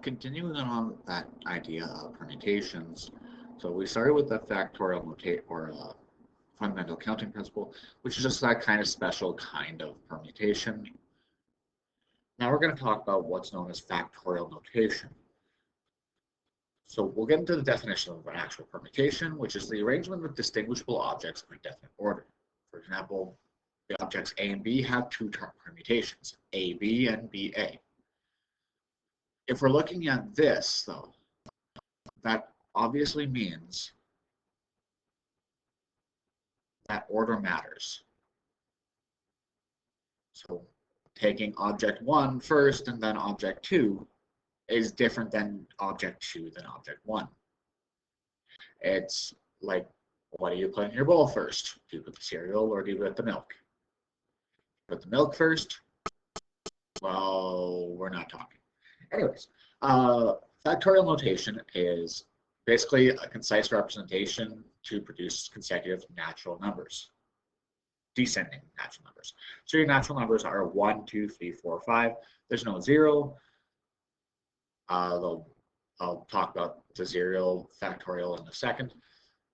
continuing on that idea of permutations, so we started with the factorial notate or fundamental counting principle, which is just that kind of special kind of permutation. Now we're going to talk about what's known as factorial notation. So we'll get into the definition of an actual permutation, which is the arrangement of distinguishable objects in a definite order. For example, the objects A and B have two permutations, AB and BA. If we're looking at this, though, that obviously means that order matters. So taking object 1 first and then object 2 is different than object 2 than object 1. It's like, what do you put in your bowl first? Do you put the cereal or do you put the milk? Put the milk first? Well, we're not talking. Anyways, factorial notation is basically a concise representation to produce consecutive natural numbers, descending natural numbers. So your natural numbers are 1, 2, 3, 4, 5. There's no 0. I'll talk about the 0 factorial in a second.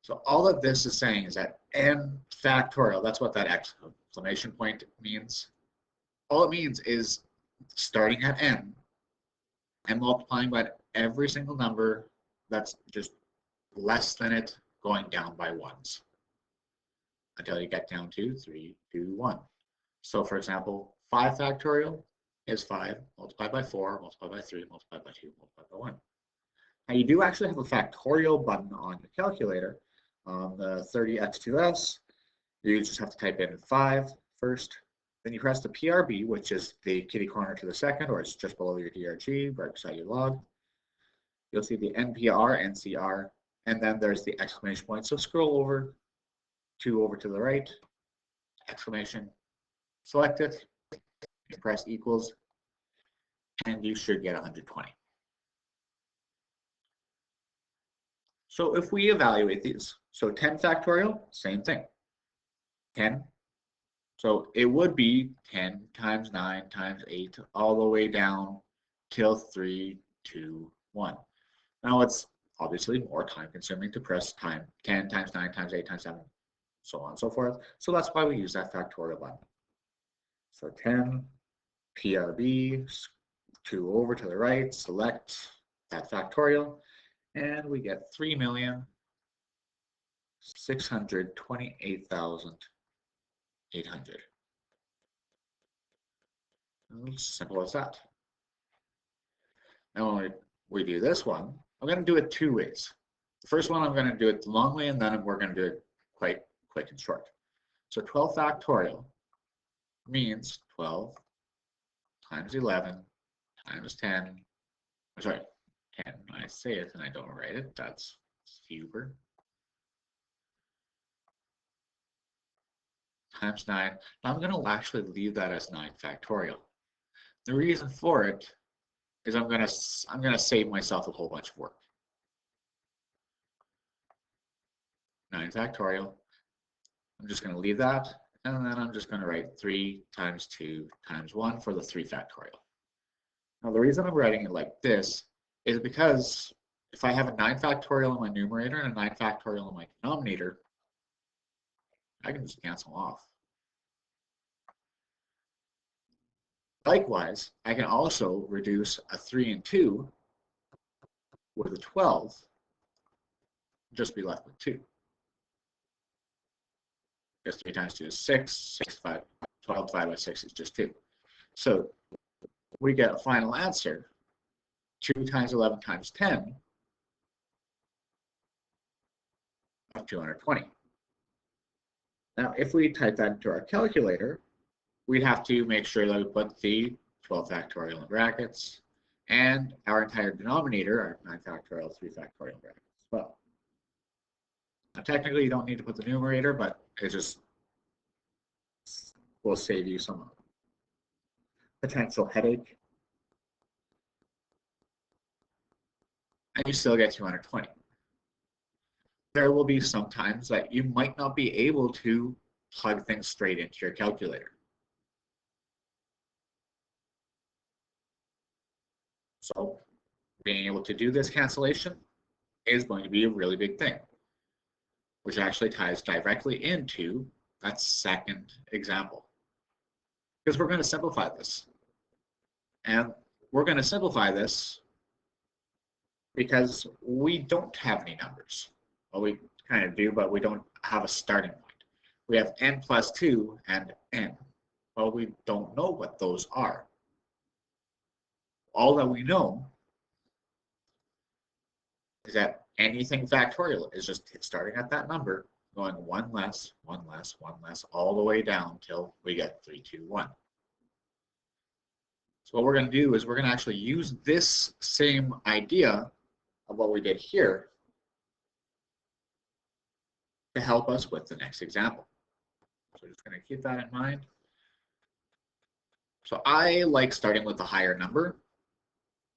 So all that this is saying is that n factorial, that's what that exclamation point means. All it means is starting at n and multiplying by every single number that's just less than it, going down by ones until you get down to 3, 2, 1. So for example, 5 factorial is 5 multiplied by 4 multiplied by 3 multiplied by 2 multiplied by 1. Now you do actually have a factorial button on your calculator. On the 30x2s, you just have to type in 5 first. Then you press the PRB, which is the kitty corner to the second, or it's just below your DRG, right beside your log. You'll see the NPR, NCR, and then there's the exclamation point. So scroll over to the right, exclamation, select it, press equals, and you should get 120. So if we evaluate these, so 10 factorial, same thing, 10. So it would be 10 times 9 times 8 all the way down till 3, 2, 1. Now it's obviously more time consuming to press 10 times 9 times 8 times 7, so on and so forth. So that's why we use that factorial button. So 10, PRB, 2 over to the right, select that factorial, and we get 3,628,800. It's simple as that. Now when we do this one, I'm going to do it 2 ways. The first one, I'm going to do it the long way, and then we're going to do it quite quick and short. So 12 factorial means 12 times 11 times 10. Sorry, 10. I say it and I don't write it. That's super. Times 9. Now I'm going to actually leave that as 9 factorial. The reason for it is I'm going to save myself a whole bunch of work. 9 factorial. I'm just going to leave that, and then I'm just going to write 3 times 2 times 1 for the 3 factorial. Now the reason I'm writing it like this is because if I have a 9 factorial in my numerator and a 9 factorial in my denominator, I can just cancel off. Likewise, I can also reduce a 3 and 2 with a 12, just be left with 2. Because 3 times 2 is 6, 12 divided by 6 is just 2. So we get a final answer, 2 times 11 times 10 of 220. Now, if we type that into our calculator, we'd have to make sure that we put the 12 factorial in brackets and our entire denominator, our 9 factorial, 3 factorial in brackets as well. Now, technically, you don't need to put the numerator, but it just will save you some potential headache. And you still get 220. There will be some times that you might not be able to plug things straight into your calculator. So being able to do this cancellation is going to be a really big thing, which actually ties directly into that second example. Because we're going to simplify this. And we're going to simplify this because we don't have any numbers. Well, we kind of do, but we don't have a starting point. We have n plus 2 and n. Well, we don't know what those are. All that we know is that anything factorial is just starting at that number, going one less, one less, one less, all the way down till we get 3, 2, 1. So what we're going to do is we're going to actually use this same idea of what we did here to help us with the next example. So just going to keep that in mind. So I like starting with the higher number.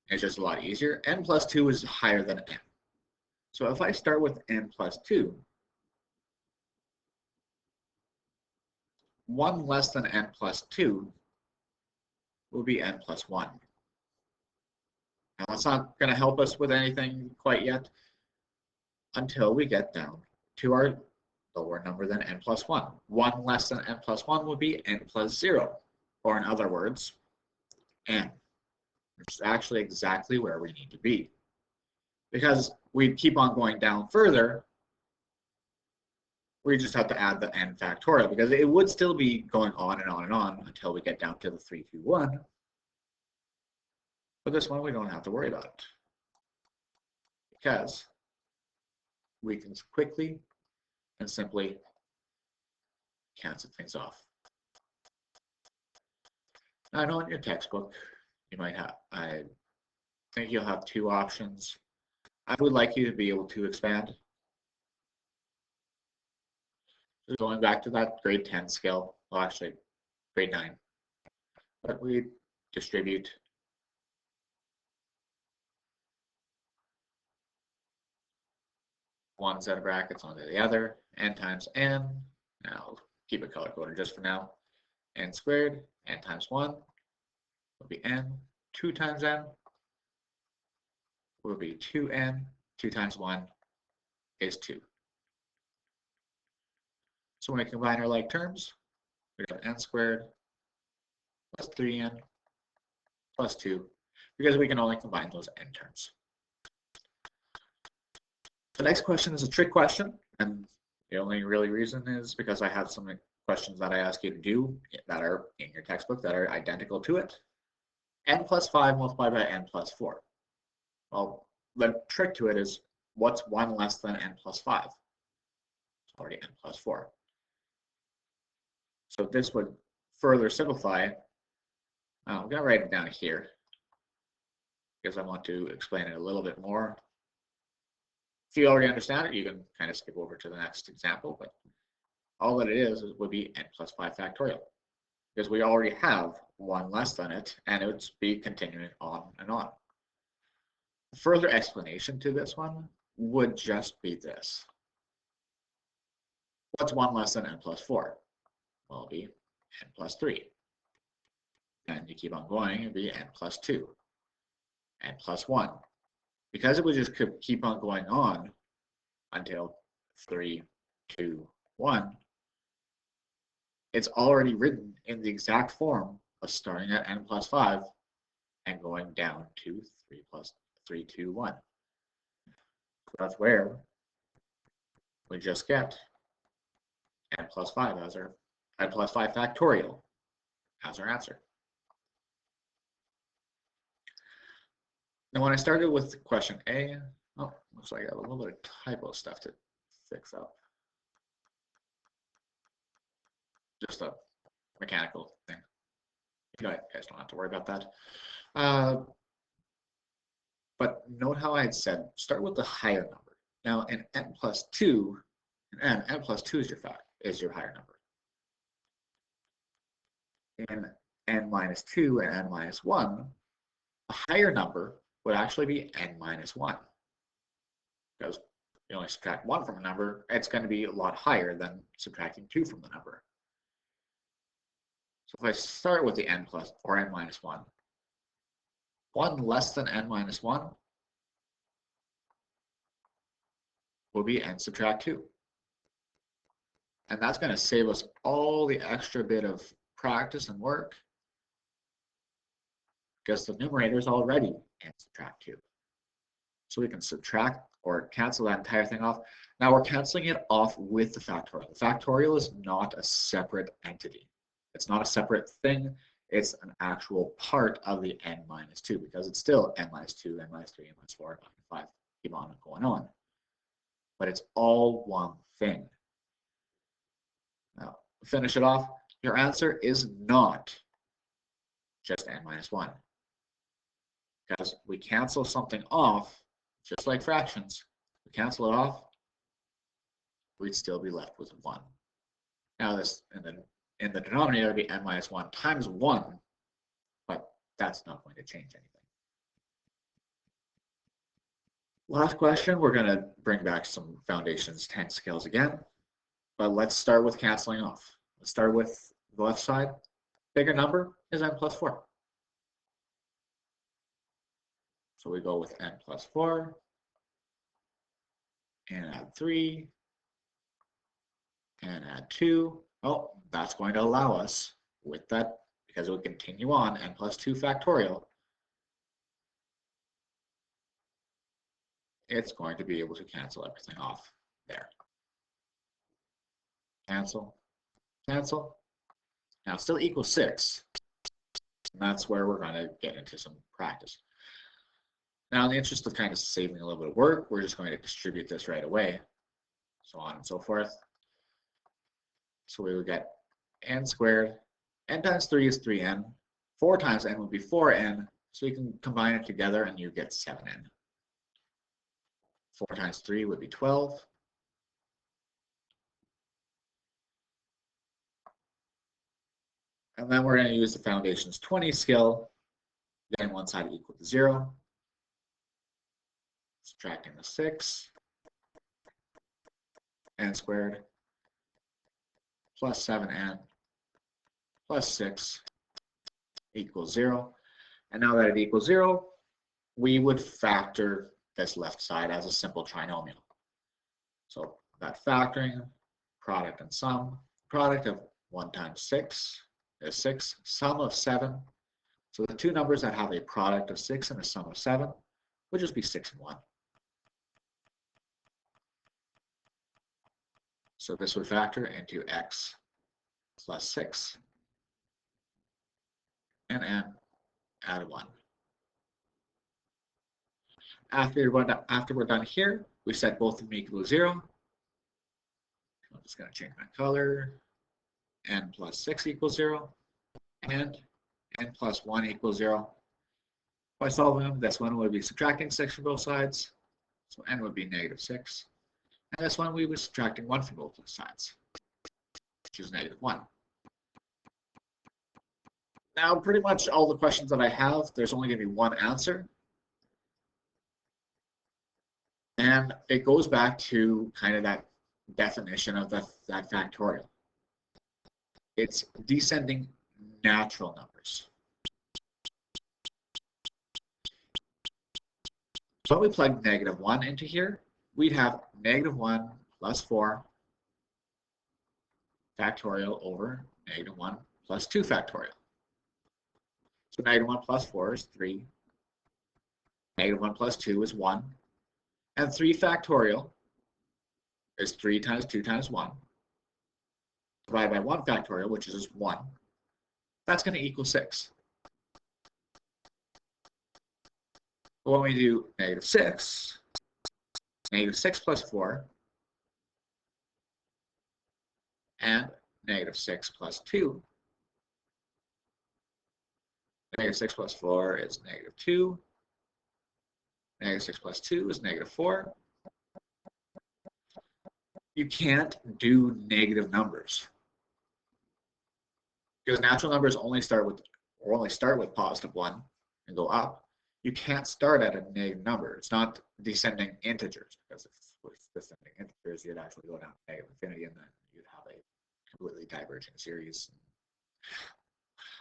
It's just a lot easier. N plus 2 is higher than n. So if I start with n plus 2, 1 less than n plus 2 will be n plus 1. Now that's not going to help us with anything quite yet until we get down to our lower number than n plus 1. 1 less than n plus 1 would be n plus 0, or in other words, n, which is actually exactly where we need to be. Because we keep on going down further, we just have to add the n factorial, because it would still be going on and on and on until we get down to the 3, 2, 1. But this one we don't have to worry about it, because we can quickly and simply cancel things off. I know in your textbook you might have, I think you'll have 2 options. I would like you to be able to expand. So going back to that grade 10 scale, well actually grade 9, but we distribute one set of brackets onto the other, n times n. Now I'll keep it color coded just for now. N squared, n times 1 will be n. 2 times n will be 2n. 2 times 1 is 2. So when we combine our like terms, we have n squared plus 3n plus 2, because we can only combine those n terms. The next question is a trick question, and the only really reason is because I have some questions that I ask you to do that are in your textbook that are identical to it. N plus 5 multiplied by n plus 4. Well, the trick to it is, what's 1 less than n plus 5? It's already n plus 4. So this would further simplify. I'm going to write it down here because I want to explain it a little bit more. If you already understand it, you can kind of skip over to the next example, but all that it is would be n plus 5 factorial, because we already have 1 less than it, and it would be continuing on and on. Further explanation to this one would just be this. What's 1 less than n plus 4? Well, it'll be n plus 3. And you keep on going, it'd be n plus 2, n plus 1. Because it would just keep on going on until 3, 2, 1, it's already written in the exact form of starting at n plus 5 and going down to 3, 2, 1. That's where we just get n plus 5 as our n plus 5 factorial as our answer. Now, when I started with question A, oh, looks like I have a little bit of typo stuff to fix up. Just a mechanical thing. You guys don't have to worry about that. But note how I had said, start with the higher number. Now, in n plus 2, n plus 2 is your higher number. In n minus 2 and n minus 1, a higher number would actually be n minus 1. Because you only subtract 1 from a number, it's going to be a lot higher than subtracting 2 from the number. So if I start with the n plus or n minus 1, 1 less than n minus 1 will be n subtract 2. And that's going to save us all the extra bit of practice and work because the numerator is already n subtract 2. So we can subtract or cancel that entire thing off. Now we're canceling it off with the factorial. The factorial is not a separate entity. It's not a separate thing. It's an actual part of the n minus 2 because it's still n minus 2, n minus 3, n minus 4, n minus 5, keep on going on. But it's all one thing. Now, finish it off. Your answer is not just n minus 1. Because we cancel something off, just like fractions. We cancel it off, we'd still be left with 1. Now this in the denominator would be n minus 1 times 1, but that's not going to change anything. Last question, we're going to bring back some foundations 10 scales again, but let's start with canceling off. Let's start with the left side. Bigger number is n plus 4. So we go with n plus 4 and add 3 and add 2. Oh, that's going to allow us with that, because we'll continue on n plus 2 factorial. It's going to be able to cancel everything off there. Cancel, cancel. Now still equals 6. And that's where we're going to get into some practice. Now, in the interest of kind of saving a little bit of work, we're just going to distribute this right away, so on and so forth. So we would get n squared. N times 3 is 3n. 4 times n would be 4n. So you can combine it together and you get 7n. 4 times 3 would be 12. And then we're going to use the foundations 20 scale. Getting one side equal to 0. Subtracting the 6. N squared plus 7n plus 6 equals 0. And now that it equals 0, we would factor this left side as a simple trinomial. So that factoring, product and sum, product of 1 times 6 is 6, sum of 7. So the two numbers that have a product of 6 and a sum of 7 would just be 6 and 1. So this would factor into x plus 6 and n add 1. After we're done here, we set both of them equal to 0. I'm just going to change my color. N plus 6 equals 0, and n plus 1 equals 0. By solving them, this one would be subtracting 6 from both sides, so n would be negative 6. And this one we were subtracting 1 from both sides, which is negative 1. Now, pretty much all the questions that I have, there's only going to be one answer. And it goes back to kind of that definition of that factorial. It's descending natural numbers. So when we plug negative 1 into here, we'd have negative 1 plus 4 factorial over negative 1 plus 2 factorial. So negative 1 plus 4 is 3. Negative 1 plus 2 is 1. And 3 factorial is 3 times 2 times 1. Divided by 1 factorial, which is just 1. That's going to equal 6. But when we do negative 6 plus 4, and negative 6 plus 2, negative 6 plus 4 is negative 2. Negative 6 plus 2 is negative 4. You can't do negative numbers because natural numbers only start with positive 1 and go up. You can't start at a negative number. It's not descending integers, because if with descending integers, you'd actually go down to negative infinity, and then you'd have a completely diverging series.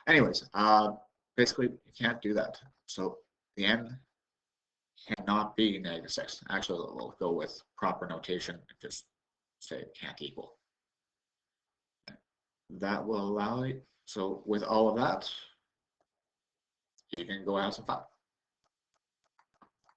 Anyways, basically you can't do that. So the n cannot be -6. Actually, we'll go with proper notation and just say it can't equal. That will allow it. So with all of that, you can go have some fun.